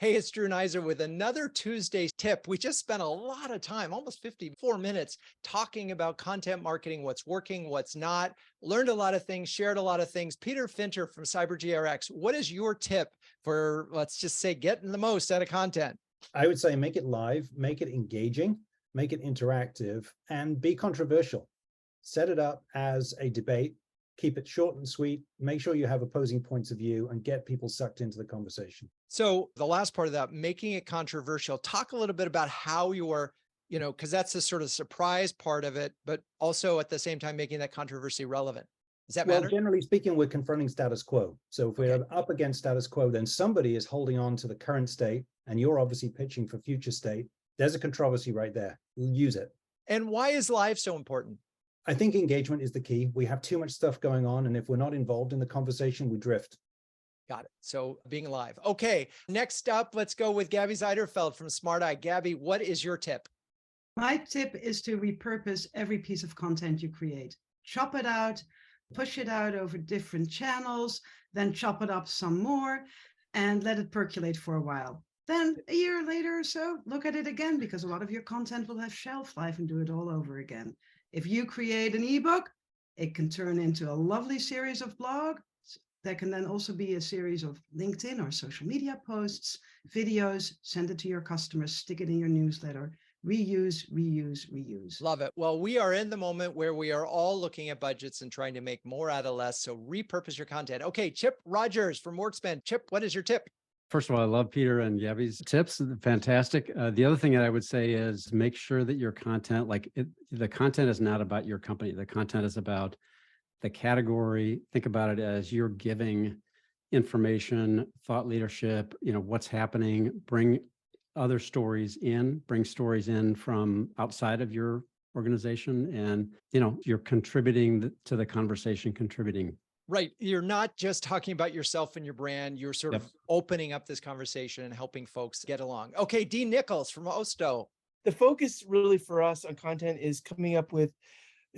Hey, it's Drew Neiser with another Tuesday tip. We just spent a lot of time, almost 54 minutes, talking about content marketing, what's working, what's not, learned a lot of things, shared a lot of things. Peter Finter from CyberGRX, what is your tip for, let's just say, getting the most out of content? I would say make it live, make it engaging, make it interactive, and be controversial. Set it up as a debate, keep it short and sweet, make sure you have opposing points of view, and get people sucked into the conversation. So the last part of that, making it controversial, talk a little bit about how you're, because that's the sort of surprise part of it, but also at the same time, making that controversy relevant. Does that matter? Well, generally speaking, we're confronting status quo. So if we're up against status quo, then somebody is holding on to the current state, and you're obviously pitching for future state. There's a controversy right there. Use it. And why is live so important? I think engagement is the key. We have too much stuff going on, and if we're not involved in the conversation, we drift. Got it. So being live. Okay. Next up, let's go with Gabi Zijderveld from Smart Eye. Gabi, what is your tip? My tip is to repurpose every piece of content you create. Chop it out, push it out over different channels, then chop it up some more and let it percolate for a while. Then a year later or so, look at it again, because a lot of your content will have shelf life and do it all over again. If you create an ebook, it can turn into a lovely series of blogs. That can then also be a series of LinkedIn or social media posts, videos, send it to your customers, stick it in your newsletter, reuse, reuse, reuse. Love it. Well, we are in the moment where we are all looking at budgets and trying to make more out of less. So repurpose your content. Okay, Chip Rogers from WorkSpan. Chip, what is your tip? First of all, I love Peter and Gabi's tips. Fantastic. The other thing that I would say is make sure that your content, the content is not about your company. The content is about the category. Think about it as you're giving information, thought leadership, what's happening, bring other stories in, bring stories in from outside of your organization. And, you're contributing to the conversation, contributing. Right. You're not just talking about yourself and your brand. You're sort of opening up this conversation and helping folks get along. Okay. D. Nicolls from Oosto. The focus really for us on content is coming up with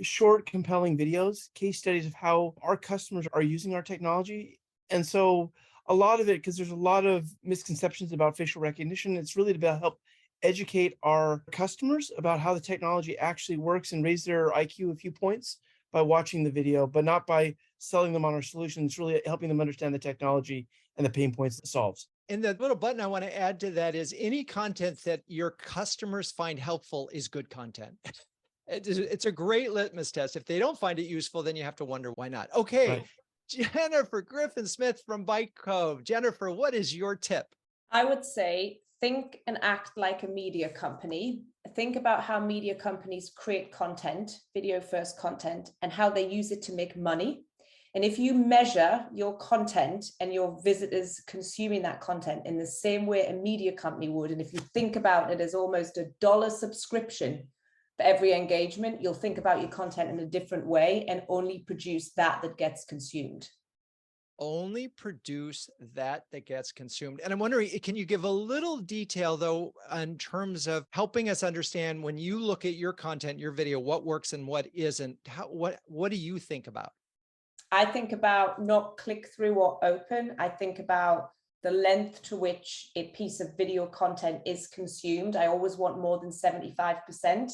short, compelling videos, case studies of how our customers are using our technology. And so a lot of it, because there's a lot of misconceptions about facial recognition, it's really to help educate our customers about how the technology actually works and raise their IQ a few points by watching the video, but not by selling them on our solutions, really helping them understand the technology and the pain points it solves. And the little button I want to add to that is any content that your customers find helpful is good content. It's a great litmus test. If they don't find it useful, then you have to wonder why not. Okay. Right. Jennifer Griffin Smith from Brightcove. Jennifer, what is your tip? I would say think and act like a media company. Think about how media companies create content, video first content, and how they use it to make money. And if you measure your content and your visitors consuming that content in the same way a media company would, and if you think about it as almost $1 subscription for every engagement, you'll think about your content in a different way and only produce that gets consumed. Only produce that gets consumed. And I'm wondering, can you give a little detail though, in terms of helping us understand when you look at your content, your video, what works and what isn't? What do you think about? I think about not click through or open. I think about the length to which a piece of video content is consumed. I always want more than 75%.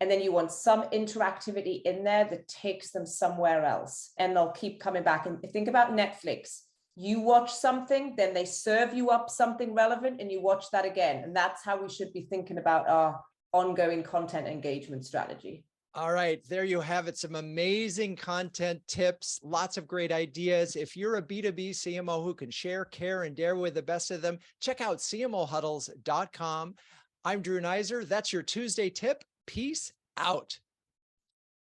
And then you want some interactivity in there that takes them somewhere else and they'll keep coming back. And think about Netflix. You watch something, then they serve you up something relevant and you watch that again. And that's how we should be thinking about our ongoing content engagement strategy. All right, there you have it. Some amazing content tips, lots of great ideas. If you're a B2B CMO who can share, care, and dare with the best of them, check out CMOHuddles.com. I'm Drew Neiser. That's your Tuesday tip. Peace out.